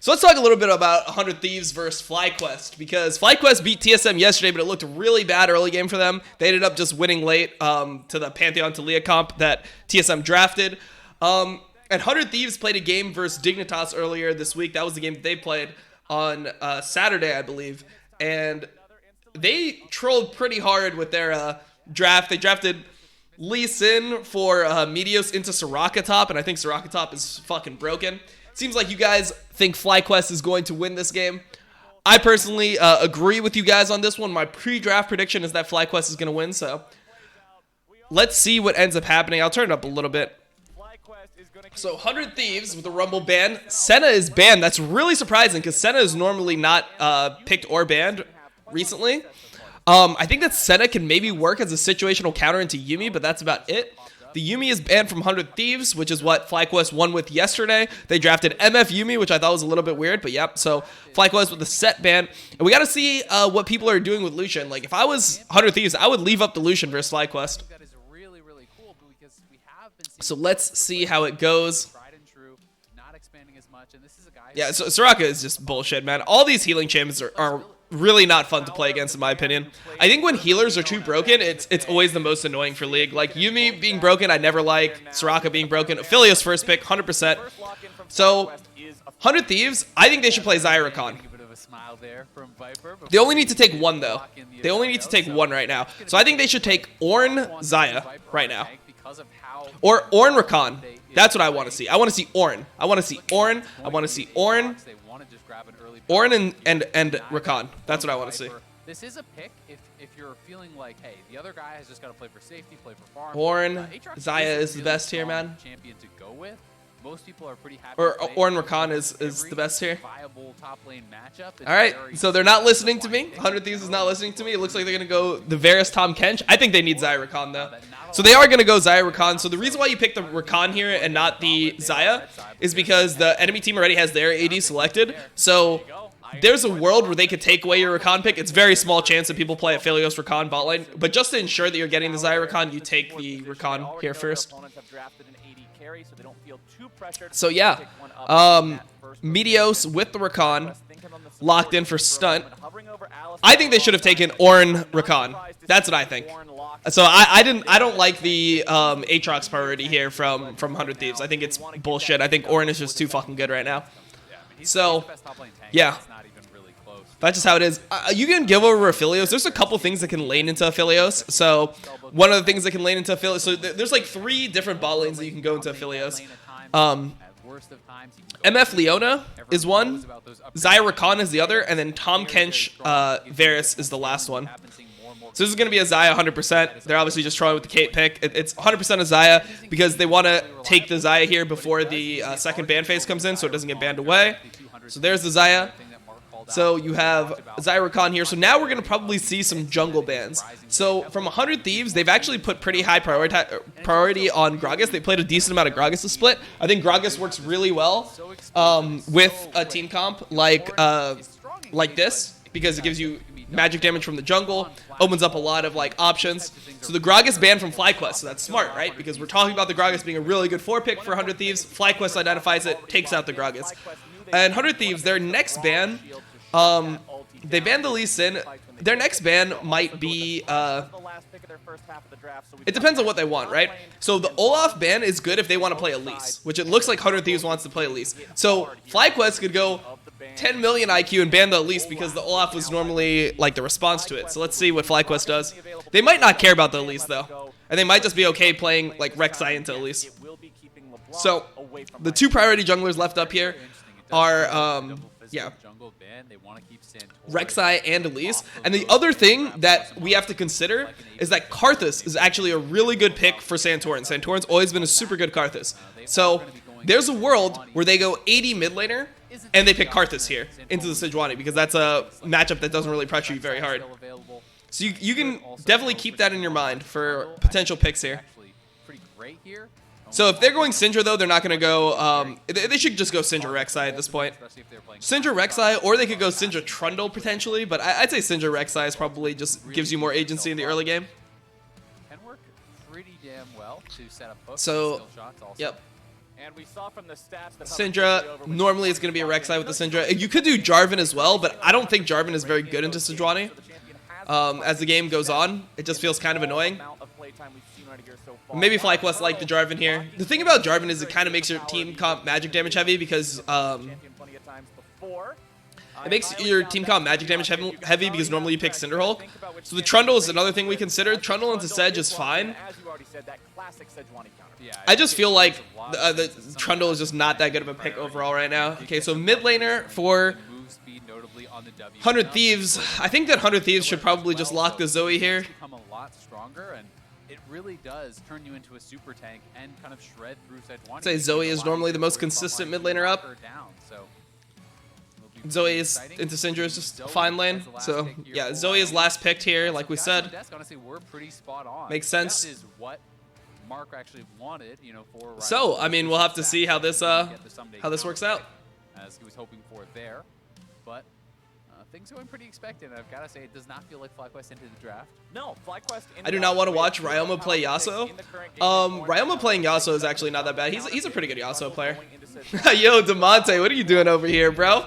So let's talk a little bit about 100 Thieves versus FlyQuest, because FlyQuest beat TSM yesterday, but it looked really bad early game for them. They ended up just winning late to the Pantheon Talia comp that TSM drafted. And 100 Thieves played a game versus Dignitas earlier this week. That was the game that they played on Saturday, I believe. And they trolled pretty hard with their draft. They drafted Lee Sin for Meteos into Soraka top, and I think Soraka top is fucking broken. Seems like you guys think FlyQuest is going to win this game. I personally agree with you guys on this one. My pre-draft prediction is that FlyQuest is going to win, so let's see what ends up happening. I'll turn it up a little bit. So 100 Thieves with the Rumble ban. Senna is banned. That's really surprising because Senna is normally not picked or banned recently. I think that Senna can maybe work as a situational counter into Yuumi, but that's about it. The Yuumi is banned from 100 Thieves, which is what FlyQuest won with yesterday. They drafted MF Yuumi, which I thought was a little bit weird, but yep. So FlyQuest with the set ban. And we got to see what people are doing with Lucian. Like, if I was 100 Thieves, I would leave up the Lucian versus FlyQuest. So let's see how it goes. Yeah, so Soraka is just bullshit, man. All these healing champions are really not fun to play against, in my opinion. I think when healers are too broken, it's always the most annoying for League. Like, Yuumi being broken, I never like. Soraka being broken. Aphelios first pick, 100%. So, 100 Thieves, I think they should play Xayah Rakan. They only need to take one, though. They only need to take one right now. So I think they should take Ornn Xayah right now. Or Ornn Rakan. That's what I want to see. I want to see Ornn. I want to see Ornn. I want to see Ornn. Ornn and Rakan. That's what I want to see. This is a pick if you're feeling like, hey, the other guy has just got to play for safety, play for farm. Ornn Xayah is the best here, man. Champion to go with. Most people are pretty happy. Or Ornn Rakan is the best here. Viable top lane matchup. All right, so they're not listening to me. 100 Thieves is not listening to me. It looks like they're going to go the Varus Tahm Kench. I think they need Xayah Rakan, though. So they are going to go Xayah Rakan. So the reason why you pick the Rakan here and not the Xayah is because the enemy team already has their AD selected. So there's a world where they could take away your Rakan pick. It's very small chance that people play Aphelios Rakan bot lane. But just to ensure that you're getting the Xayah Rakan, you take the Rakan here first. So yeah, Meteos with the Rakan locked in for stunt. I think they should have taken Ornn Rakan. That's what I think. So I don't like the Aatrox priority here from 100 Thieves. I think it's bullshit. I think Ornn is just too fucking good right now. So yeah, that's just how it is. You can give over Aphelios. There's a couple things that can lane into Aphelios. So one of the things that can lane into Aphelios. So there's like 3 different bot lanes that you can go into Aphelios. MF Leona is one, Xayah Rakan is the other, and then Tahm Kench Varus is the last one. So this is going to be a Xayah 100%. They're obviously just trying with the Kate pick. It's 100% a Xayah because they want to take the Xayah here before the second ban phase comes in so it doesn't get banned away. So there's the Xayah. So you have Xayah Rakan here. So now we're going to probably see some jungle bans. So from 100 Thieves, they've actually put pretty high priority on Gragas. They played a decent amount of Gragas to split. I think Gragas works really well with a team comp like this because it gives you magic damage from the jungle, opens up a lot of like options. So the Gragas banned from FlyQuest, so that's smart, right? Because we're talking about the Gragas being a really good 4-pick for 100 Thieves. FlyQuest identifies it, takes out the Gragas. And 100 Thieves, their next ban, they banned the Lee Sin. Their next ban might be, it depends on what they want, right? So the Olaf ban is good if they want to play Elise, which it looks like 100 Thieves wants to play Elise. So FlyQuest could go 10 million IQ and ban the Elise because the Olaf was normally like the response to it. So let's see what FlyQuest does. They might not care about the Elise though, and they might just be okay playing like Rek'Sai into Elise. So the 2 priority junglers left up here are yeah, Rek'Sai and Elise. And the other thing that we have to consider is that Karthus is actually a really good pick for Santorin. Santorin's always been a super good Karthus. So there's a world where they go 80 mid laner and they pick Karthus here into the Sejuani because that's a matchup that doesn't really pressure you very hard. So you can definitely keep that in your mind for potential picks here. So if they're going Syndra, though, they're not going to go... they should just go Syndra Rek'Sai at this point. Syndra Rek'Sai, or they could go Syndra Trundle, potentially. But I'd say Syndra Rek'Sai is probably just gives you more agency in the early game. So, yep. And we saw from the stats that Syndra, normally it's going to be a Rek'Sai with the Syndra. You could do Jarvan as well, but I don't think Jarvan is very good into Sejuani. As the game goes on, it just feels kind of annoying. Maybe FlyQuest like the Jarvan here. The thing about Jarvan is it kind of makes your team comp magic damage heavy because it makes your team comp magic damage heavy because normally you pick Cinderhulk. So the Trundle is another thing we consider. Trundle into Sedge is fine. I just feel like the Trundle is just not that good of a pick overall right now. Okay, so mid laner for 100 Thieves. I think that 100 Thieves should probably just lock the Zoe here. It really does turn you into a super tank and kind of shred through Sejuani. I'd say Zoe is normally the most consistent mid laner up. Zoe is into Syndra is just a fine lane. So yeah, Zoe is last picked here, like we said. Makes sense. That is what Mark actually wanted, you know, for so I mean, we'll have to see how this works out. As he was hoping for there, but things going pretty expected. I've got to say, it does not feel like FlyQuest into the draft. No, FlyQuest. I do not want to watch Ryoma play Yasuo. Ryoma playing Yasuo is actually not that bad. He's a pretty good Yasuo player. Yo, Demonte, what are you doing over here, bro?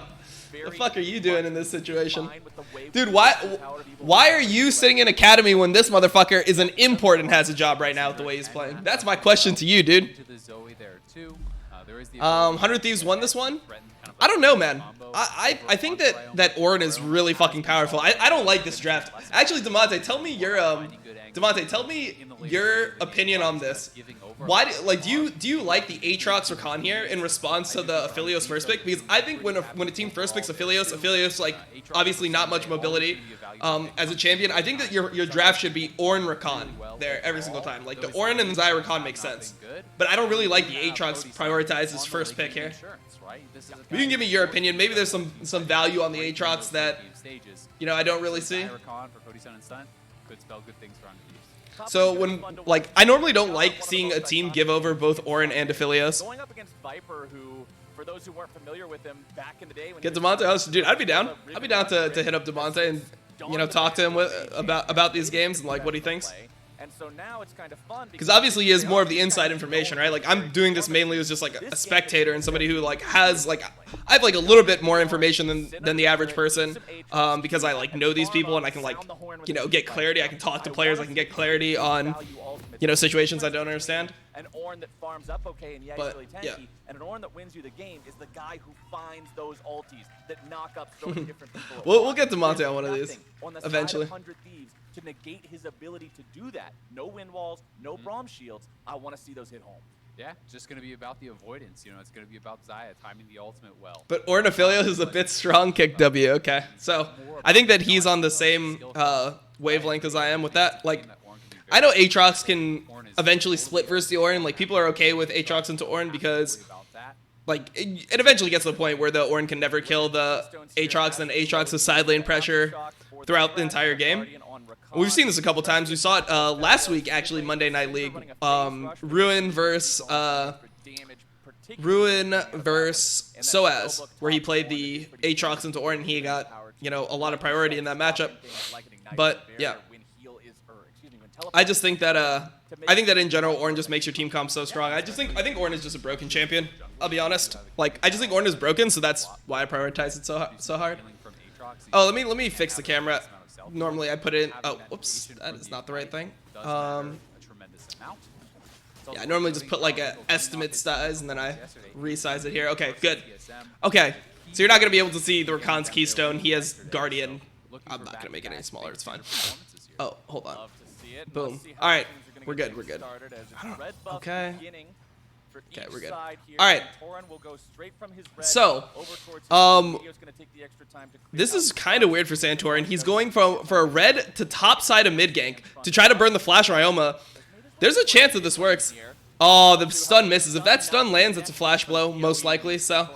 The fuck are you doing in this situation? Dude, why are you sitting in Academy when this motherfucker is an import and has a job right now with the way he's playing? That's my question to you, dude. 100 Thieves won this one? I don't know, man. I think that Ornn is really fucking powerful. I don't like this draft. Actually, Demonte, tell me your opinion on this. Why do you like the Aatrox or Khan here in response to the Aphelios first pick? Because I think when a team first picks Aphelios like obviously not much mobility as a champion. I think that your draft should be Ornn Rakan there every single time. Like the Ornn and Xayah Rakan makes sense, but I don't really like the Aatrox prioritized as first pick here. You can give me your opinion. Maybe there's some value on the Aatrox that I don't really see. So when I normally don't like seeing a team give over both Ornn and Aphelios. Going up against Viper, who, for those who weren't familiar with him back in the day, get Demonte. Dude, I'd be down. I'd be down to hit up Demonte and talk to him about these games and like what he thinks. And so now it's kind of fun because obviously he has more of the inside information, right? Like I'm doing this mainly as just like a spectator and somebody who has I have like a little bit more information than the average person because I know these people and I can get clarity. I can talk to players. I can get clarity on situations I don't understand. An Ornn that farms up okay and he's really tanky, and an Ornn that wins you the game is the guy who finds those ultis that knock up so many different people. We'll get Demonte on one of these eventually. To negate his ability to do that. No wind walls, no Braum shields. I want to see those hit home. Yeah, just going to be about the avoidance. It's going to be about Xayah timing the ultimate well. But Ornn Aphelios is a bit strong kick W. Okay, so I think that he's on the same wavelength as I am with that. I know Aatrox can eventually split versus the Ornn. People are okay with Aatrox into Ornn because it eventually gets to the point where the Ornn can never kill the Aatrox, and Aatrox's side lane pressure throughout the entire game. We've seen this a couple times. We saw it last week, actually, Monday Night League. Ruin versus Soaz, where he played the Aatrox into Ornn, and he got a lot of priority in that matchup. But yeah, I just think that in general, Ornn just makes your team comp so strong. I think Ornn is just a broken champion. I'll be honest. I just think Ornn is broken, so that's why I prioritize it so hard. Oh, let me fix the camera. Normally I put it in. Oh, whoops, that is not the right thing. Yeah, I normally just put a estimate size and then I resize it here. Okay, good. Okay, so you're not gonna be able to see the Rakan's Keystone. He has Guardian. I'm not gonna make it any smaller. It's fine. Oh, hold on. Boom. All right, we're good. We're good. Okay. Okay, we're good. All right. So, this is kind of weird for Santorin. He's going for a red to top side of mid gank to try to burn the flash Ryoma. There's a chance that this works. Oh, the stun misses. If that stun lands, it's a flash blow, most likely. So,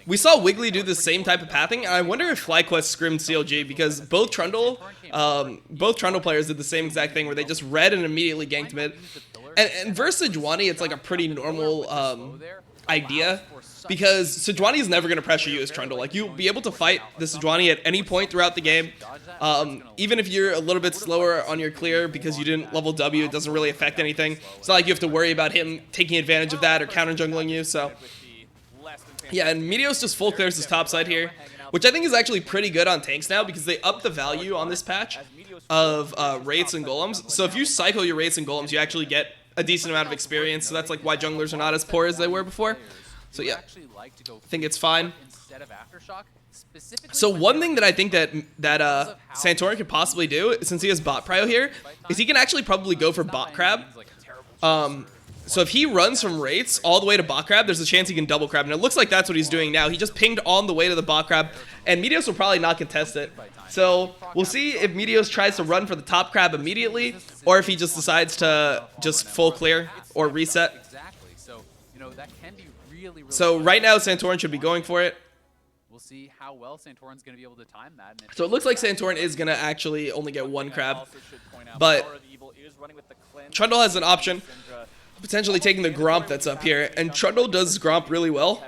we saw Wiggly do the same type of pathing, and I wonder if FlyQuest scrimmed CLG because both Trundle players did the same exact thing where they just read and immediately ganked mid. And versus Sejuani, it's a pretty normal idea because Sejuani is never going to pressure you as Trundle. Like, you'll be able to fight the Sejuani at any point throughout the game. Even if you're a little bit slower on your clear because you didn't level W, it doesn't really affect anything. It's not like you have to worry about him taking advantage of that or counter jungling you. So yeah, and Meteos just full clears his top side here, which I think is actually pretty good on tanks now because they up the value on this patch of Wraiths and Golems. So if you cycle your Wraiths and Golems, you actually get a decent amount of experience. So that's like why junglers are not as poor as they were before. So yeah, I think it's fine. So one thing that I think that Santorin could possibly do, since he has bot prio here, is he can actually probably go for bot crab. So if he runs from Wraiths all the way to bot crab, there's a chance he can double crab, and it looks like that's what he's doing now. He just pinged on the way to the bot crab, and Meteos will probably not contest it. So we'll see if Meteos tries to run for the top crab immediately, or if he just decides to just full clear or reset. So right now Santorin should be going for it. We'll see how well Santorin's going to be able to time that. So it looks like Santorin is going to actually only get one crab, but Trundle has an option, potentially taking the Gromp that's up here, and Trundle does Gromp really well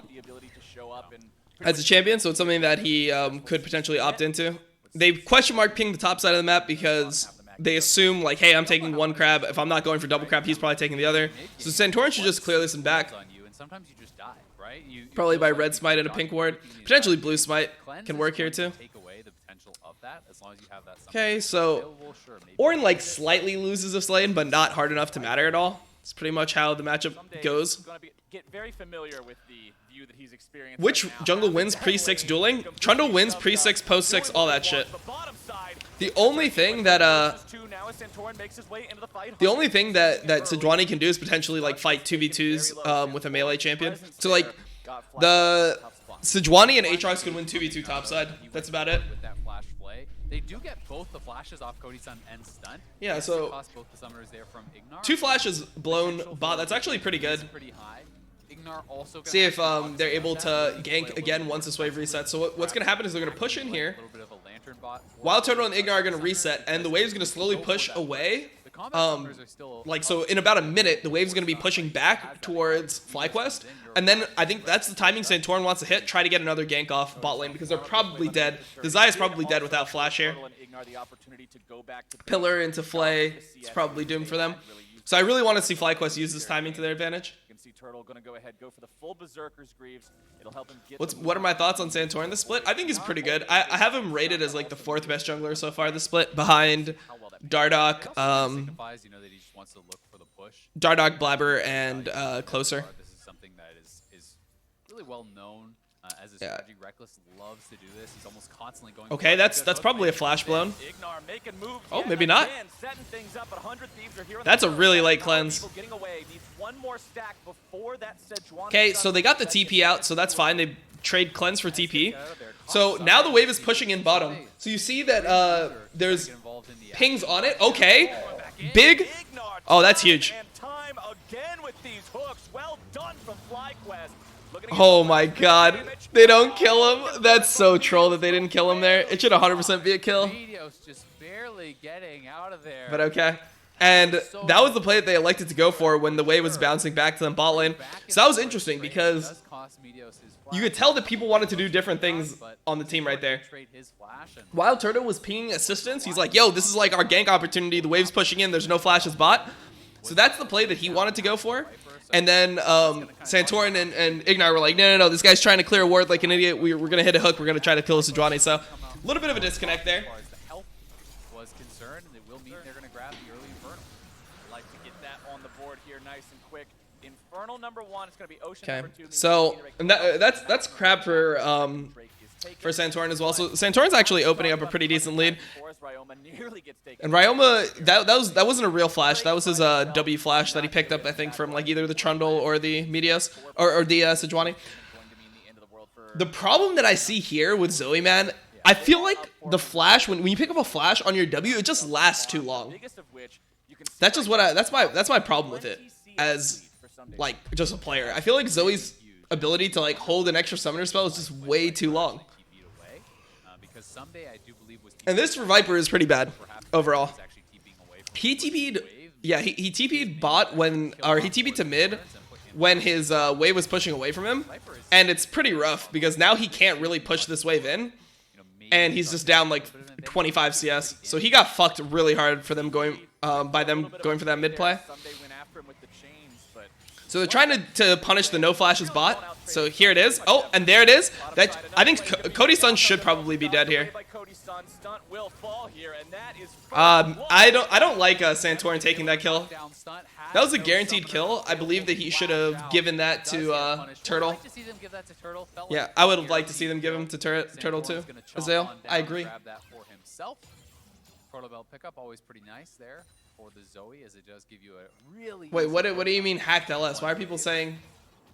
as a champion, so it's something that he could potentially opt into. They question mark ping the top side of the map because they assume, like, hey, I'm taking one crab. If I'm not going for double crab, he's probably taking the other. So Santorin should just clear this and back. Probably by red smite and a pink ward. Potentially blue smite can work here too. Okay, so Ornn like slightly loses this lane, but not hard enough to matter at all. It's pretty much how the matchup goes. Which jungle wins pre-6 dueling? Trundle wins pre-6, post-6, all that shit. The only thing that Sejuani can do is potentially like fight 2v2s with a melee champion. So like the Sejuani and Aatrox can win 2v2 topside. That's about it. They do get both the flashes off Cody-san and stun. Yeah, so 2 flashes blown bot. That's actually pretty good. See if they're able to gank again once this wave resets. So what's going to happen is they're going to push in here. Wild Turtle and Ignar are going to reset, and the wave's going to slowly push away. Like, so in about a minute, the wave's going to be pushing back towards FlyQuest, and then I think that's the timing Santorin wants to hit, try to get another gank off bot lane, because they're probably dead. The Xayah's probably dead without flash here. Pillar into Flay, it's probably doomed for them. So I really want to see FlyQuest use this timing to their advantage. Turtle gonna go ahead, go for the full Berserker's Greaves. It'll help him get what are my thoughts on Santorin this split? I think he's pretty good. I have him rated as like the 4th best jungler so far this split, behind Dardoch, Dardoch, Blabber, and Closer. This is something that is really well known as a strategy. Reckless loves to do this. He's almost constantly going. Okay, that's probably a flash blown. Oh, maybe not. That's a really late cleanse. Okay, so they got the TP out, so that's fine. They trade cleanse for TP. So now the wave is pushing in bottom. So you see that there's pings on it. Okay, big. Oh, that's huge. Oh my god. They don't kill him. That's so troll that they didn't kill him there. It should 100% be a kill. But okay. And that was the play that they elected to go for when the wave was bouncing back to them bot lane. So that was interesting because you could tell that people wanted to do different things on the team right there. Wild Turtle was pinging assistance. He's like, yo, this is like our gank opportunity. The wave's pushing in. There's no flashes bot. So that's the play that he wanted to go for. And then Santorin and Ignar were like, no, this guy's trying to clear a ward like an idiot. We're going to hit a hook. We're going to try to kill Sejuani. So a little bit of a disconnect there. Okay, so and that's crap for Santorin as well. So Santorin's actually opening up a pretty decent lead. And Ryoma, that wasn't a real flash. That was his W flash that he picked up, I think, from like either the Trundle or the Meteos or the Sejuani. The problem that I see here with Zoe, man, I feel like the flash when you pick up a flash on your W, it just lasts too long. That's just what that's my problem with it as like just a player. I feel like Zoe's ability to like hold an extra summoner spell is just way too long. And this for Viper is pretty bad overall. He TP'd, yeah, he TP'd bot when, or he TP'd to mid when his wave was pushing away from him, and it's pretty rough because now he can't really push this wave in, and he's just down like 25 CS. So he got fucked really hard for them going by them going for that mid play. So they're trying to punish the no flashes bot. So here it is. Oh, and there it is. That I think Cody's son should probably be dead here. I don't like Santorin taking that kill. That was a guaranteed kill. I believe that he should have given that to Turtle. Yeah, I would have liked to see them give him to Turtle too. Azale, I agree. Proto Belt pickup always pretty nice there for the Zoe, as it does give you a really. Wait, what do you mean hacked LS? Why are people saying?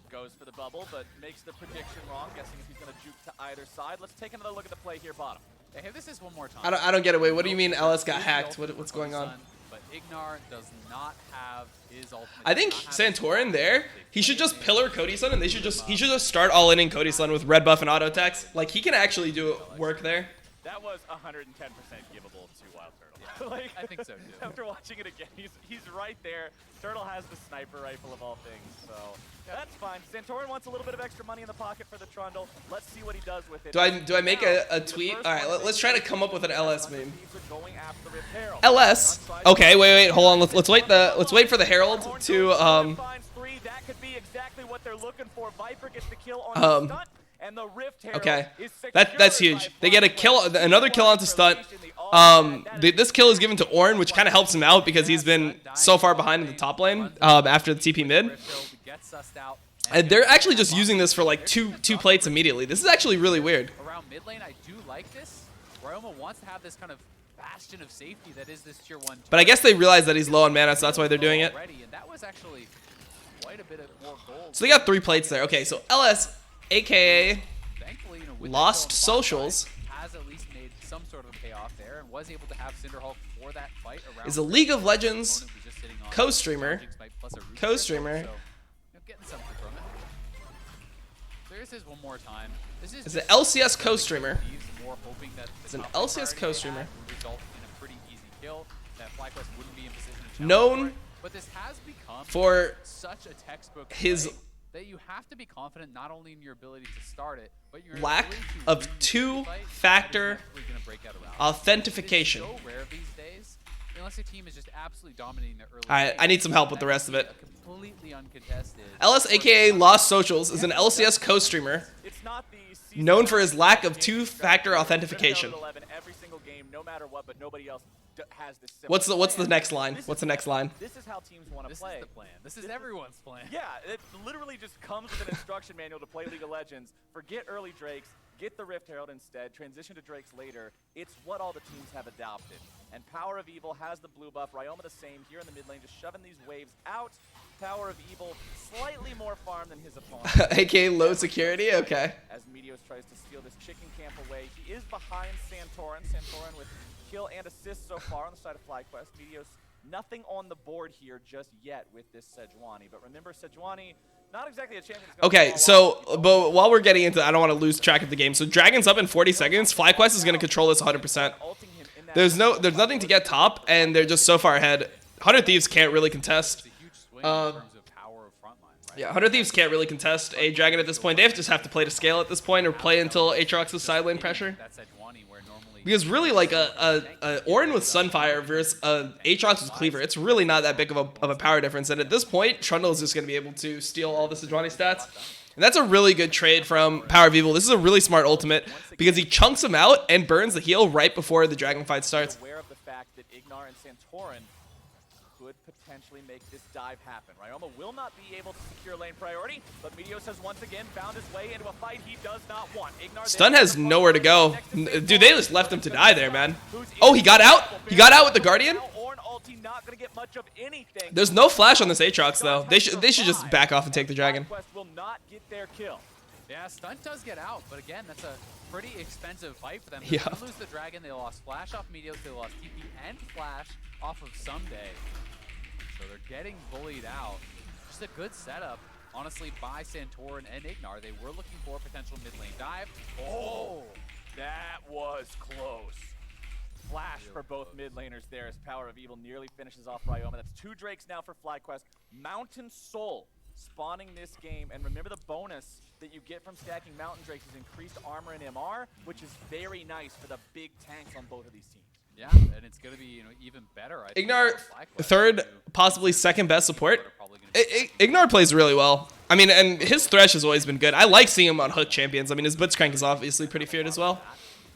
Goes for the bubble, but makes the prediction wrong. Guessing if he's going to juke to either side. Let's take another look at the play here, bottom. Hey, this is one more time. I don't get it. Wait, what do you mean LS got hacked? What's going on? But Ignar does not have his ultimate. I think Santorin there, he should just pillar Cody's son, and he should just start all in Cody's son with red buff and auto attacks. Like he can actually do work there. That was 110% givable to Wild Turtle. Like, I think so too. After watching it again, he's right there. Turtle has the sniper rifle of all things, so that's fine. Santorin wants a little bit of extra money in the pocket for the Trundle. Let's see what he does with it. Do I make a tweet? All right, let's try to come up with an LS meme. LS. Okay, wait, hold on. Let's wait for the Herald to That could be exactly what they're looking for. Viper gets the kill on stunt. And the Rift Herald okay, that's huge. They get a kill, another kill onto stunt. This kill is given to Ornn, which kind of helps him out because he's been so far behind in the top lane after the TP mid. And they're actually just using this for like two plates immediately. This is actually really weird. Around mid lane, I do like this. Ryoma wants to have this kind of bastion of safety that is this tier 1. But I guess they realize that he's low on mana, so that's why they're doing it. And that was actually quite a bit of more gold. So they got 3 plates there. Okay, so LS, aka Lost Socials, has at least made some sort of payoff there and was able to have Cinderhulk for that fight around. Is a League of Legends co-streamer. Getting something from it. So this is one more time. This is an LCS co-streamer. It's an LCS co-streamer. Known but this has become for such a textbook his that you have to be confident not only in your ability to start it, but your lack of two-factor authentication. So rare these days, unless a team is just absolutely dominating the early. Alright, I need some help with the rest of it. Completely uncontested. LS, aka Lost Socials, is an LCS co-streamer known for his lack of two-factor authentication. What's the next line? What's the next line? This is how teams want to play. This is the plan. This is everyone's plan. Yeah, it literally just comes with an instruction manual to play League of Legends. Forget early Drakes, get the Rift Herald instead, transition to Drakes later. It's what all the teams have adopted. And Power of Evil has the blue buff. Ryoma the same here in the mid lane, just shoving these waves out. Power of Evil, slightly more farm than his opponent. AKA low security, okay. As Meteos tries to steal this chicken camp away, he is behind Santorin. Santorin with kill and assist so far on the side of FlyQuest. Meteos, nothing on the board here just yet with this Sejuani. But remember, Sejuani, not exactly a champion. Okay, so but while we're getting into, I don't want to lose track of the game. So Dragon's up in 40 seconds. FlyQuest is going to control this 100%. There's nothing to get top, and they're just so far ahead. 100 Thieves can't really contest. Yeah, 100 Thieves can't really contest a Dragon at this point. They just have to play to scale at this point or play until Aatrox's side lane pressure. Because really, like, a Ornn with Sunfire versus Aatrox with Cleaver, it's really not that big of a power difference. And at this point, Trundle is just going to be able to steal all the Sejuani stats. And that's a really good trade from Power of Evil. This is a really smart ultimate because he chunks him out and burns the heal right before the Dragon fight starts. Aware of the fact that Ignar and Santorin could potentially make this dive happen. Ryoma will not be able to secure lane priority, but Meteos has once again found his way into a fight he does not want. Ignar Stun has nowhere to go. Dude, they just left him to die there, man. Oh, he got out? He got out with the Guardian? Not gonna get much of anything. There's no flash on this Aatrox though. They should just back off and take the Dragon. Will not get their kill. Yeah, Stunt does get out, but again, that's a pretty expensive fight for them. Yeah. They lose the Dragon, they lost Flash off Meteos, they lost TP and Flash off of Someday. So they're getting bullied out. Just a good setup, honestly, by Santorin and Ignar. They were looking for a potential mid lane dive. Oh, that was close. Flash for both mid laners there as Power of Evil nearly finishes off Ryoma. That's 2 Drakes now for FlyQuest. Mountain Soul spawning this game. And remember the bonus that you get from stacking Mountain Drakes is increased armor and MR, which is very nice for the big tanks on both of these teams. Yeah, and it's going to be even better. I think, Ignar, for FlyQuest third, to- possibly second best support. are probably gonna be- Ignar plays really well. I mean, and his Thresh has always been good. I like seeing him on Hook champions. I mean, his Blitzcrank is obviously pretty feared as well.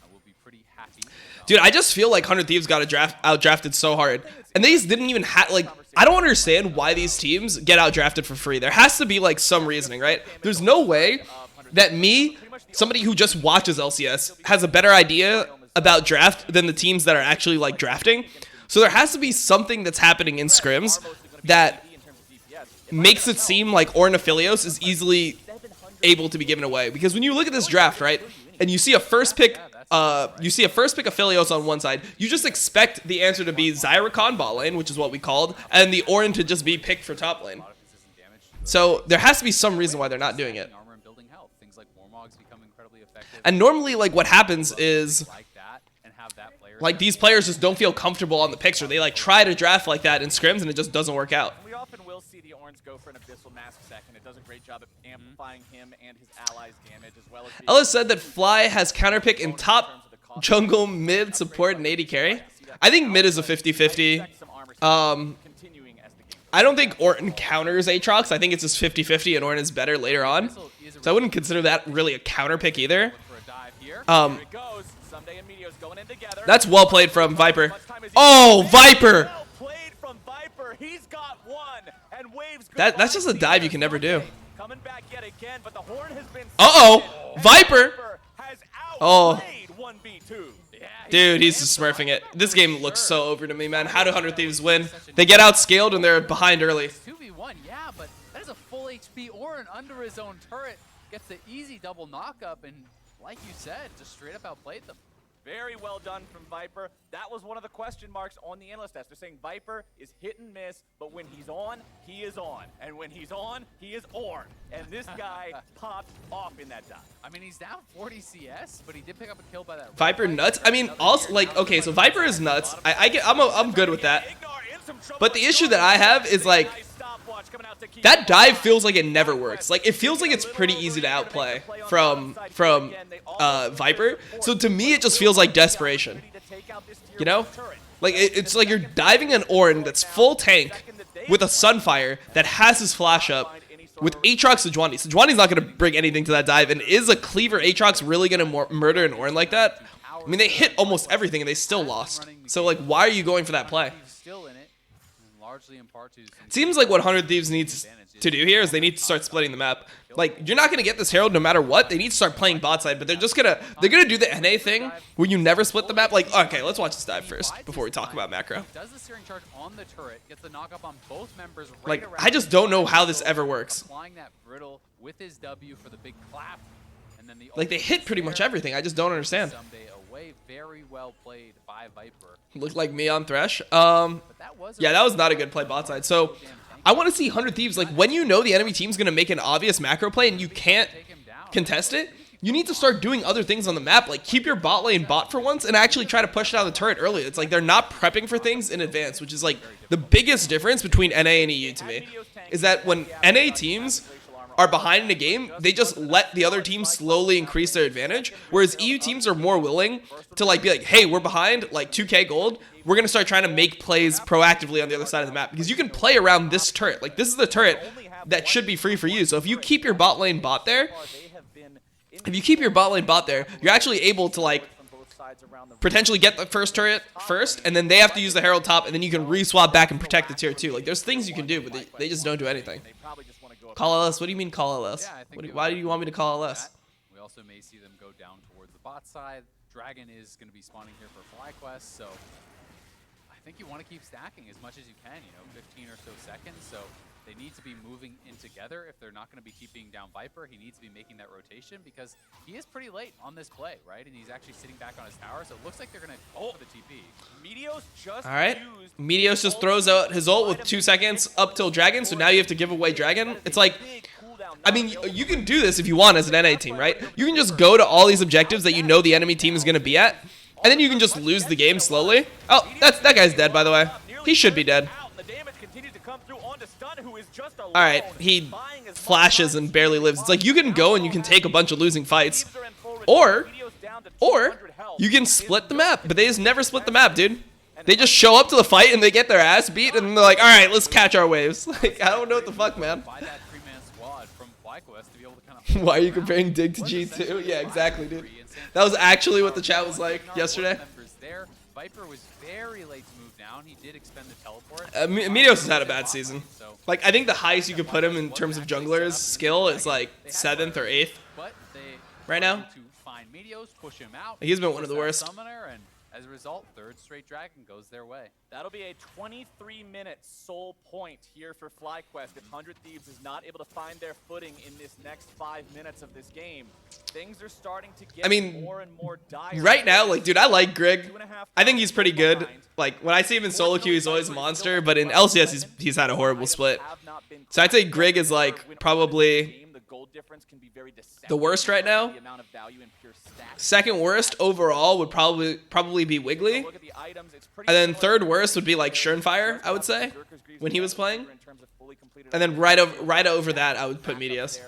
I will be pretty happy. Dude, I just feel like 100 Thieves got outdrafted so hard. And these didn't even have, like, I don't understand why these teams get outdrafted for free. There has to be, like, some reasoning, right? There's no way that me, somebody who just watches LCS, has a better idea about draft than the teams that are actually, like, drafting. So there has to be something that's happening in scrims that makes it seem like Ornn Aphelios is easily able to be given away. Because when you look at this draft, right, and you see a first pick Aphelios on one side, you just expect the answer to be Zyricon bot lane, which is what we called, and the Ornn to just be picked for top lane. So there has to be some reason why they're not doing it. Armor and building health. Things like Warmogs become incredibly effective. And normally, like, what happens is, Like that, and have that player like, these players just don't feel comfortable on the picks, or they, like, try to draft like that in scrims, and it just doesn't work out. We often will see the Ornns go for an Abyssal Mask second. It does a great job at amplifying him and his allies' damage, as well as being Ellis said that Fly has counterpick in top jungle, mid, support, and AD carry. I think mid is a 50-50. continuing as the game. I don't think Ornn counters Aatrox. I think it's just 50-50 and Ornn is better later on. So I wouldn't consider that really a counter pick either. for a dive here. Here it goes. Someday and Meteor's going in together. That's well played from Viper. Oh, Viper! Well played from Viper. He's got one. And Waves That's just a dive you can never do. Coming back yet again, but the horn has been Uh-oh, set, and Viper! has Oh. outplayed 1v2. Yeah, Dude, he's just smurfing it. This game looks so over to me, man. How do 100 Thieves win? They get outscaled and they're behind early. 2v1, yeah, but that is a full HP Ornn under his own turret. Gets the easy double knockup, and like you said, just straight up outplayed them. Very well done from Viper. That was one of the question marks on the analyst test. They're saying Viper is hit and miss, but when he's on, he is on. And when he's on, he is Ornn. And this guy popped off in that dive. I mean, he's down 40 CS, but he did pick up a kill by that. Viper nuts? I mean, also, like, okay, so Viper is nuts. I'm good with that. But the issue that I have is, like, that dive feels like it never works. Like, it feels like it's pretty easy to outplay from Viper. So to me, it just feels like desperation. You know? Like, it's like you're diving an Ornn that's full tank with a Sunfire that has his flash up with Aatrox Sejuani. Sejuani's not going to bring anything to that dive. And is a cleaver Aatrox really going to murder an Ornn like that? I mean, they hit almost everything and they still lost. So, like, why are you going for that play? He's still in it, largely in part to. It seems like what 100 Thieves needs to do here is they need to start splitting the map. Like, you're not going to get this Herald no matter what. They need to start playing bot side, but they're gonna do the NA thing where you never split the map. Like, okay, let's watch this dive first before we talk about macro. Does the steering charge on the turret, gets the knockup on both members. Like, I just don't know how this ever works. Applying that brittle with his W for the big clap, and then the Like, they hit pretty much everything. I just don't understand. Someday away, very well played by Viper. Looked like me on Thresh. But that was Yeah, that was not a good play bot side. So, I want to see 100 Thieves. Like, when you know the enemy team's going to make an obvious macro play and you can't contest it, you need to start doing other things on the map. Like, keep your bot lane bot for once and actually try to push down the turret early. It's like they're not prepping for things in advance, which is, like, the biggest difference between NA and EU to me. Is that when NA teams are behind in a game, they just let the other team slowly increase their advantage, whereas EU teams are more willing to, like, be like, hey, we're behind, like, 2k gold, we're going to start trying to make plays proactively on the other side of the map, because you can play around this turret. Like, this is the turret that should be free for you. So if you keep your bot lane bot there, you're actually able to, like, potentially get the first turret first, and then they have to use the Herald top, and then you can re-swap back and protect the tier 2. Like, there's things you can do, but they just don't do anything. Call LS? What do you mean call LS? Why do you want me to call LS? We also may see them go down towards the bot side. Dragon is going to be spawning here for FlyQuest, so I think you want to keep stacking as much as you can, 15 or so seconds. So they need to be moving in together. If they're not going to be keeping down Viper, he needs to be making that rotation because he is pretty late on this play, right? And he's actually sitting back on his tower, so it looks like they're going to go for the TP. Meteos just All right. Meteos just throws out his ult with 2 seconds up till Dragon, so now you have to give away Dragon. It's like, I mean, you can do this if you want as an NA team, right? You can just go to all these objectives that you know the enemy team is going to be at, and then you can just lose the game slowly. Oh, that guy's dead, by the way. He should be dead. The damage continues to come through on onto Stun, who is just alone. All right, he buying as much flashes time and as barely he lives. It's like you can go and you can take a bunch of losing fights, Thieves are in full or return. Meteo's down to 200 health. you can split the map. But they just never split the map, dude. They just show up to the fight and they get their ass beat, and they're like, all right, let's catch our waves. Like, I don't know what the fuck, man. By that 3-man squad from FlyQuest to be able to kind of Why are you comparing Dig to G2? Yeah, exactly, dude. That was actually what the chat was like yesterday. There. Viper was very late to move down. He did expend the teleport. Meteos has had a bad season. Like, I think the highest you could put him in terms of jungler's skill is like 7th or 8th But they right now. to find Meteos, push him out. He's been one of the worst. Summoner, and as a result, third straight dragon goes their way. That'll be a 23-minute sole point here for FlyQuest if 100 Thieves is not able to find their footing in this next 5 minutes of this game. Things are starting to get more and more dire. Right now, like, dude, I like Grig. I think he's pretty good. Like, when I see him in solo queue, he's always a monster, but in LCS, he's had a horrible split. So I'd say Grig is, like, probably the worst right now. Second worst overall would probably be Wiggly. And then third worst would be like Schernfire, I would say, when he was playing. And then right over that, I would put Meteos.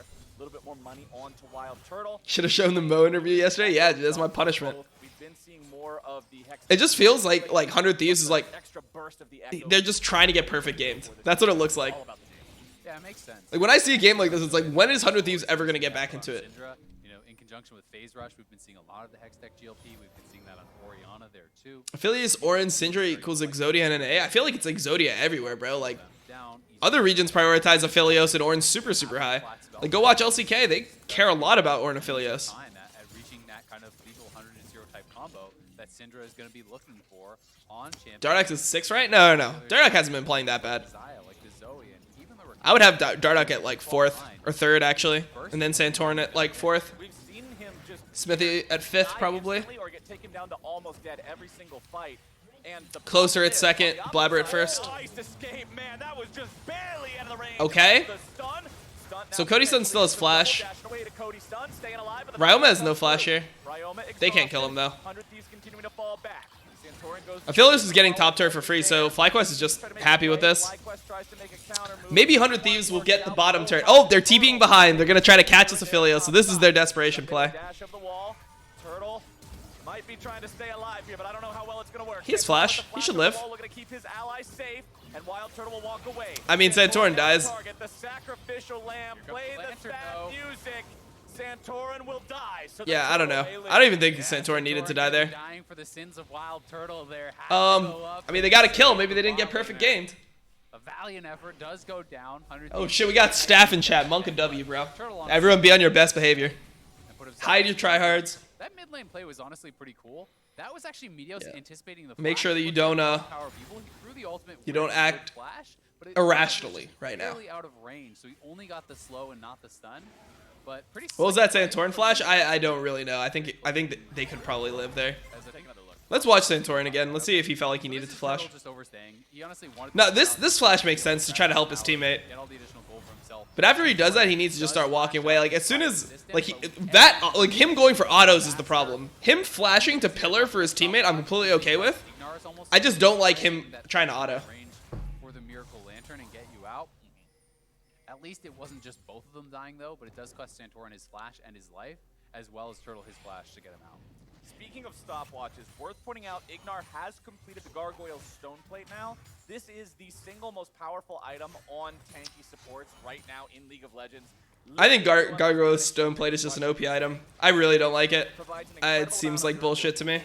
Should have shown the Mo interview yesterday. Yeah, dude, that's my punishment. It just feels like 100 Thieves is like they're just trying to get perfect games. That's what it looks like. Yeah, it makes sense. Like when I see a game like this, it's like, when is 100 Thieves ever gonna get back into it? In conjunction with Phase Rush, we've been seeing a lot of the Hextech GLP. We've been seeing that on Orianna there too. Affiliates Orin Syndra equals Exodia and NA. I feel like it's Exodia everywhere, bro. Like other regions prioritize Aphelios and Orin super high. Like go watch LCK. They care a lot about Orin Aphelios. At reaching that kind of lethal 100-0 type combo that Syndra is going to be looking for on champion. Dardoch is 6, right? No. Dardoch hasn't been playing that bad. I would have Dardoch at like 4th or 3rd actually, and then Santorin at like 4th. Smithy at 5th probably. Closer at 2nd, Blabber at 1st. Okay. So Cody Stun still has flash. Ryoma has no flash here. They can't kill him though. Aphelios is getting top turret for free, so FlyQuest is just happy with this. Maybe 100 Thieves will get the bottom turret. Oh, they're TPing behind. They're going to try to catch this Aphelios, so this is their desperation play. He has flash. He should live. I mean, Santorin dies. Santorin will die. So yeah, I don't know. I don't even think Santorin needed to die there. I mean, they got to kill. Maybe they didn't get perfect gamed. A valiant effort does go down. Oh shit, we got staff in chat. Monk and W, bro. Everyone be on your best behavior. Hide your tryhards. That mid lane play was honestly pretty cool. That was actually Meteos anticipating the Make sure that you don't act irrationally right now. Out of range, so he only got the slow and not the stun. But pretty what was that Santorin flash? I don't really know. I think they could probably live there. Let's watch Santorin again. Let's see if he felt like he needed to flash. No, this flash makes sense to try to help his teammate. But after he does that, he needs to just start walking away. Like as soon as him going for autos is the problem. Him flashing to pillar for his teammate, I'm completely okay with. I just don't like him trying to auto. At least it wasn't just both of them dying though, but it does cost Santorin his flash and his life, as well as Turtle his flash to get him out. Speaking of stopwatches, worth pointing out, Ignar has completed the Gargoyle's Stone Plate now. This is the single most powerful item on tanky supports right now in League of Legends. I think Gargoyle's Stone Plate is just an OP item. I really don't like it. It seems like bullshit to me.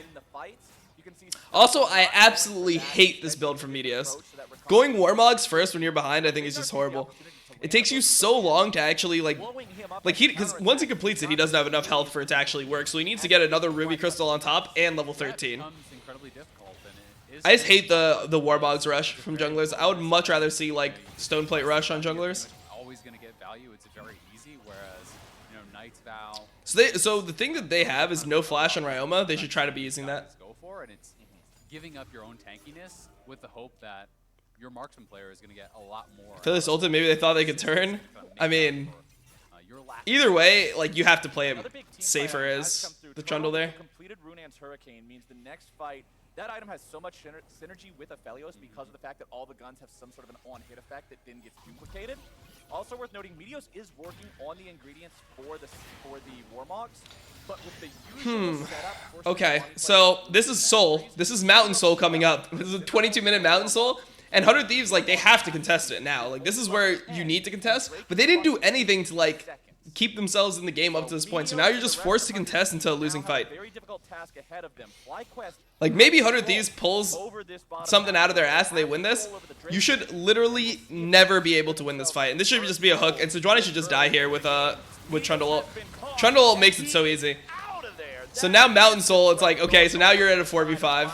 Also, I absolutely hate this build from Meteos. Going Warmogs first when you're behind, I think is just horrible. It takes you so long to actually because once he completes it, he doesn't have enough health for it to actually work. So he needs to get another Ruby Crystal on top and level 13. I just hate the Warbogs rush from junglers. I would much rather see like Stone Plate rush on junglers. Always gonna get value. It's very easy. Whereas Knight's Vow. So the thing that they have is no flash on Ryoma. They should try to be using that. Go for it. It's giving up your own tankiness with the hope that your marksman player is going to get a lot more. For this ultimate, maybe they thought they could turn. I mean, either way, like you have to play it safer as the Trundle there. Completed Runaan's Hurricane means the next fight That item has so much synergy with Aphelios because of the fact that all the guns have some sort of an on-hit effect that then gets duplicated. Also worth noting, Meteos is working on the ingredients for the Warmogs, but with the usual setup for Okay, so this is Soul. This is Mountain Soul coming up. This is a 22-minute Mountain Soul. And 100 Thieves, like, they have to contest it now. Like, this is where you need to contest. But they didn't do anything to, like, keep themselves in the game up to this point. So now you're just forced to contest until a losing fight. Like, maybe 100 Thieves pulls something out of their ass and they win this. You should literally never be able to win this fight. And this should just be a hook. And Sejuani should just die here with Trundle ult. Trundle ult makes it so easy. So now Mountain Soul, it's like, okay, so now you're at a 4v5.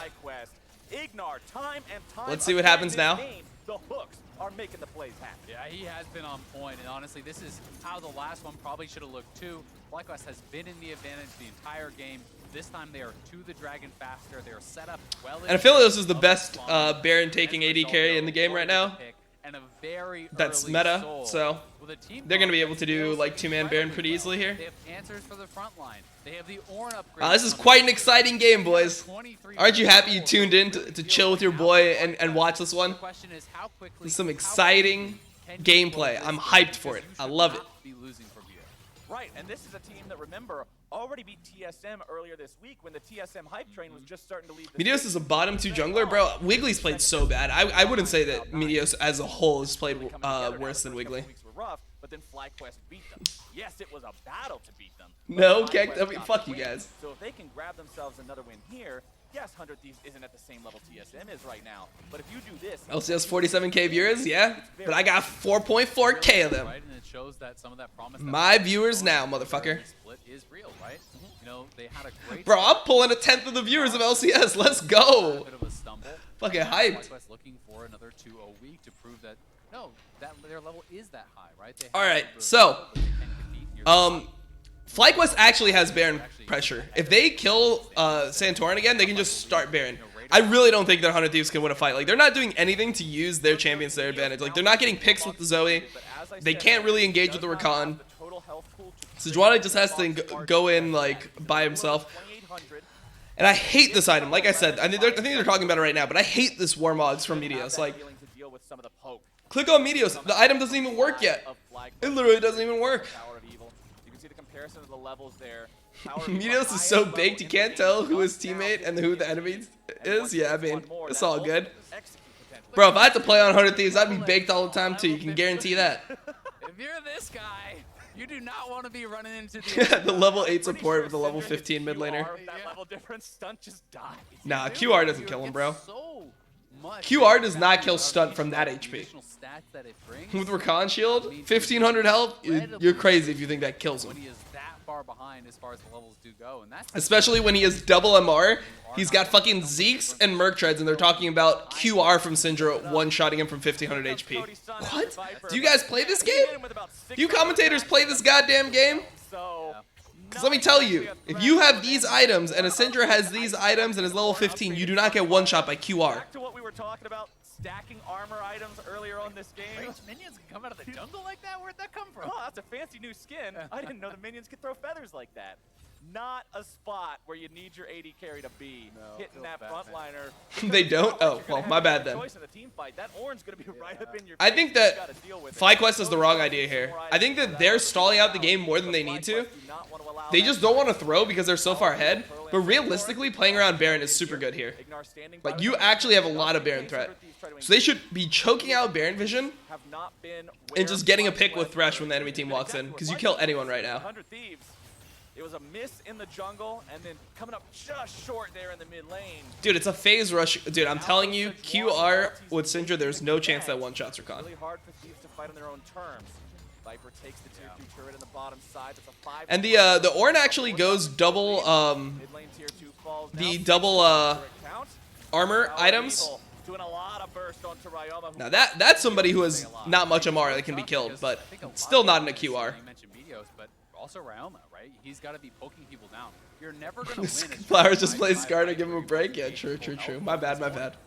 Let's see what happens now. The hooks are making the plays happen. Yeah, he has been on point, and honestly, this is how the last one probably should have looked too. FlyQuest has been in the advantage the entire game. This time they are to the dragon faster. They are set up well. And Aphelios is the best Baron taking AD carry in the game right now. And a very That's meta, so they're going to be able to do like 2-man Baron pretty easily here. They have answers for the front line. They have the Ornn upgrade. This is quite an exciting game, boys. Aren't you happy you tuned in to chill with your boy and watch this one? This is some exciting gameplay. I'm hyped for it. I love it. Right, and this is a team that, remember, already beat TSM earlier this week when the TSM hype train was just starting to leave. Meteos is a bottom 2 jungler, bro. Wiggly's played so bad. I wouldn't say that Meteos as a whole has played worse than Wiggly. But then FlyQuest beat them. Yes, it was a battle to beat them. No, fuck you guys. So if they can grab themselves another win here, yes, 100 Thieves isn't at the same level TSM is right now. But if you do this, LCS 47K viewers, yeah, but I got 4.4K of them. Right, and it shows that some of that promise. My viewers now, motherfucker. Split is real, right? You know, they had a great. Bro, I'm pulling 1/10 of the viewers of LCS. Let's go. A bit of a stumble. Fucking hyped. FlyQuest looking for another 2-0 week to prove that no, that their level is that high, right? All right, so FlyQuest actually has Baron pressure. If they kill Santorin again, they can just start Baron. I really don't think that 100 Thieves can win a fight. Like, they're not doing anything to use their champions to their advantage. Like, they're not getting picks with the Zoe. They can't really engage with the Rakan. Sejuani just has to go in, like, by himself. And I hate this item. Like I said, I think they're talking about it right now, but I hate this Warmogs from Meteos. Like, click on Meteos. The item doesn't even work yet. It literally doesn't even work. Meteos is so baked, you can't tell who his teammate and who the enemy is. Yeah, I mean, it's all good. Bro, if I had to play on 100 Thieves, I'd be baked all the time too. You can guarantee that. If you're this guy, you do not want to be running into the level 8 support with the level 15 mid laner. Nah, QR doesn't kill him, bro. QR does not kill stunt from that HP. With Rakan shield, 1500 health, you're crazy if you think that kills him. Especially when he has double MR. He's got fucking Zeeks and Merc Treads, and they're talking about QR from Syndra one-shotting him from 1500 HP. What? Do you guys play this game? Do you commentators play this goddamn game? Because let me tell you, if you have these items and a Syndra has these items and is level 15, you do not get one-shot by QR. Back to what we were talking about, stacking armor items earlier on this game. Minions can come out of the jungle like that? Where'd that come from? Oh, that's a fancy new skin. I didn't know the minions could throw feathers like that. Not a spot where you need your AD carry to be. Hitting that frontliner. They don't? Oh, well, my bad then. I think that FlyQuest is the wrong idea here. I think that they're stalling out the game more than they need to. They just don't want to throw because they're so far ahead. But realistically, playing around Baron is super good here. Like, you actually have a lot of Baron threat. So they should be choking out Baron vision and just getting a pick with Thresh when the enemy team walks in. Because you kill anyone right now. It was a miss in the jungle, and then coming up just short there in the mid lane. Dude, it's a phase rush. Dude, I'm telling you, QR with Syndra, there's no chance that one-shots Rakan. Really hard for Thieves to fight on their own terms. Viper takes the tier 2 turret in the bottom side. That's a 5. And the Ornn actually goes double the double armor items. Now that's somebody who has not much MR that can be killed, but still not in a QR. Also Ryoma, right? He's got to be poking people down. You're never going to win. Flowers just plays Scar to give him a break. Yeah, true. My bad.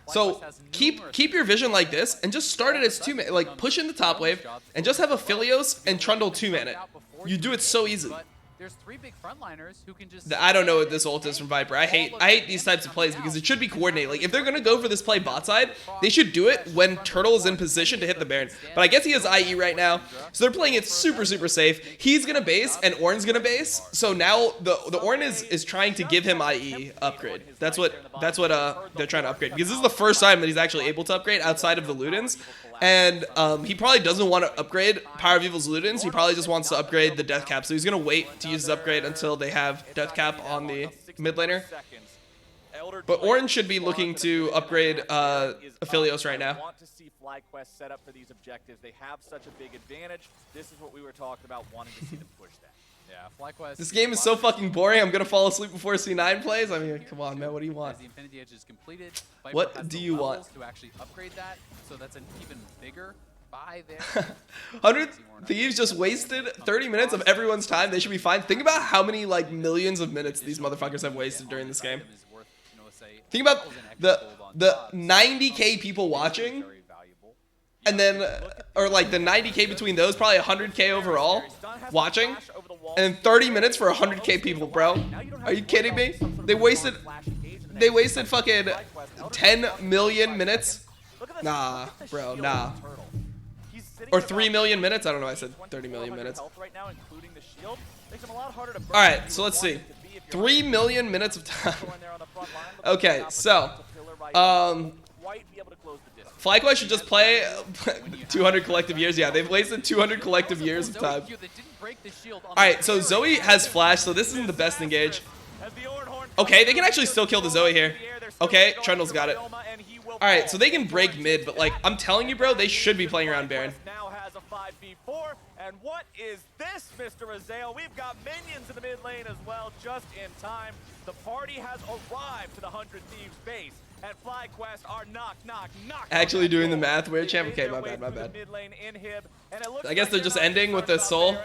So keep your vision like this and just start it as 2-man. Like, push in the top wave and just have Aphelios and Trundle 2-man it. You do it so easily. there's 3 big frontliners who can just. I don't know what this ult is from Viper. I hate these types of plays because it should be coordinated. Like if they're gonna go for this play bot side, they should do it when Turtle is in position to hit the Baron. But I guess he has IE right now, so they're playing it super safe. He's gonna base and Ornn's gonna base. So now the Ornn is trying to give him IE upgrade. That's what they're trying to upgrade, because this is the first time that he's actually able to upgrade outside of the Ludens. And he probably doesn't want to upgrade Power of Evil's Ludens. He probably just wants to upgrade the Death Cap. So he's going to wait to use his upgrade until they have Death Cap on the mid laner. But Ornn should be looking to upgrade Aphelios right now. Want to see FlyQuest set up for these objectives. They have such a big advantage. This is what we were talking about, wanting to see them push that. Yeah, FlyQuest. This game is so fucking boring. I'm going to fall asleep before C9 plays. I mean, come on, man. What do you want? As the Infinity Edge is completed, Viper What has do the you levels want? to actually upgrade that, so that's an even bigger buy there. 100 Thieves just wasted 30 minutes of everyone's time. They should be fine. Think about how many like millions of minutes these motherfuckers have wasted during this game. Think about the 90k people watching, and then or like the 90k between those, probably 100k overall watching, and then 30 minutes for 100k people, bro. Are you kidding me? They wasted fucking 10 million minutes. Nah, bro, nah. Or 3 million minutes? I don't know. I said 30 million minutes. Alright, so let's see. 3 million minutes of time. Okay, so FlyQuest should just play 200 collective years. Yeah, they've wasted 200 collective years of time. Alright, so Zoe has flash, so this isn't the best engage. Okay, they can actually still kill the Zoe here. Okay, Trundle's got it. Alright, so they can break mid, but like, I'm telling you, bro, they should be playing around Baron. Now has a 5v4, and what is this, Mr. Azale? We've got minions in the mid lane as well, just in time. The party has arrived to the 100 Thieves base, and FlyQuest are knock. Actually doing the math, weird champ. Okay, my bad. I guess they're just ending with the soul.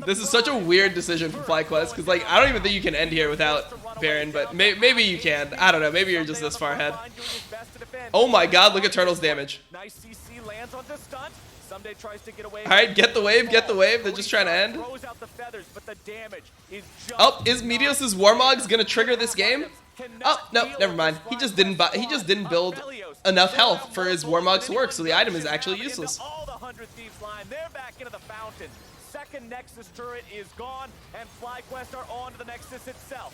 This is such a weird decision for FlyQuest, because like I don't even think you can end here without Baron, but maybe you can. I don't know. Maybe you're just this far ahead. Oh my God! Look at Turtle's damage. Alright, get the wave. They're just trying to end. Oh, is Meteos' Warmog's gonna trigger this game? Oh no, never mind. He just didn't build enough health for his Warmogs to work, so the item is actually useless. Second Nexus turret is gone, and FlyQuest are on to the Nexus itself.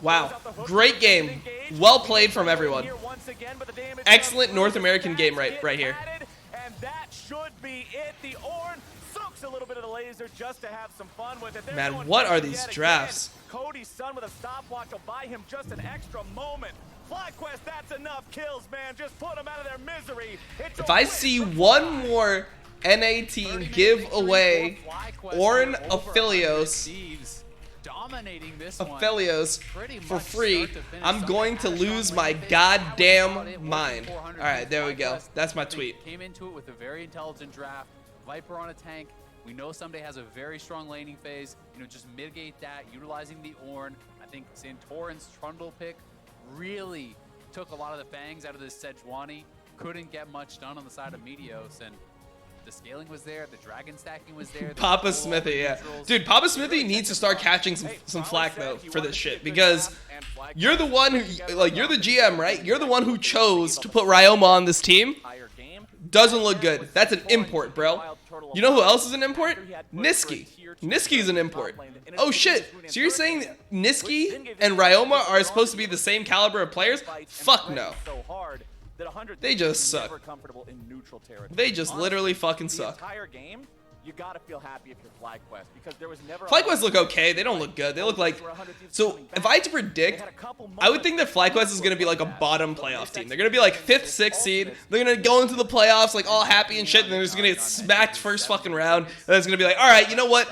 Wow, great game. Well played from everyone. Excellent North American game right here. And that should be it. The Ornn soaks a little bit of the laser just to have some fun with it. Man, what are these drafts? Cody's son with a stopwatch will buy him just an extra moment. FlyQuest, that's enough kills, man. Just put them out of their misery. If I see one more NA team give away Ornn Aphelios for free, I'm going to lose my goddamn mind. Alright, there we go. That's my tweet. Came into it with a very intelligent draft. Viper on a tank. We know Someday has a very strong laning phase. You know, just mitigate that, utilizing the Ornn. I think Santorin's Trundle pick really took a lot of the fangs out of this Sejuani. Couldn't get much done on the side of Meteos, and the scaling was there, the dragon stacking was there. Papa Smithy, yeah. Dude, Papa Smithy needs to start catching some flack, though, for this shit, because you're the one who, like, you're the GM, right? You're the one who chose to put Ryoma on this team. Doesn't look good. That's an import, bro. You know who else is an import? Niski. Niski's an import. Oh, shit. So you're saying Niski and Ryoma are supposed to be the same caliber of players? Fuck no. They just suck. They just literally fucking suck. You gotta feel happy if you're FlyQuest, because there was never. FlyQuest look okay. They don't look good. They look like. So if I had to predict, I would think that FlyQuest is gonna be like a bottom playoff team. They're gonna be like 5th, 6th seed. They're gonna go into the playoffs like all happy and shit, and they're just gonna get smacked first fucking round. And it's gonna be like, all right, you know what?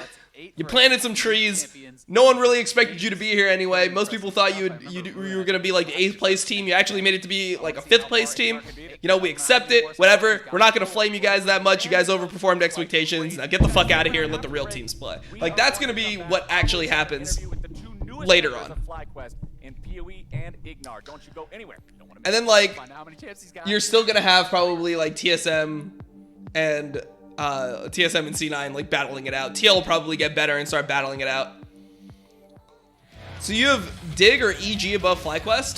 You planted some trees. No one really expected you to be here anyway. Most people thought you were gonna be like the 8th place team. You actually made it to be like a 5th place team. You know, we accept it. Whatever. We're not gonna flame you guys that much. You guys overperformed expectations. Now get the fuck out of here and let the real teams play. Like that's gonna be what actually happens later on. And then like you're still gonna have probably like TSM and TSM and C9 like battling it out. TL will probably get better and start battling it out. So you have Dig or EG above FlyQuest?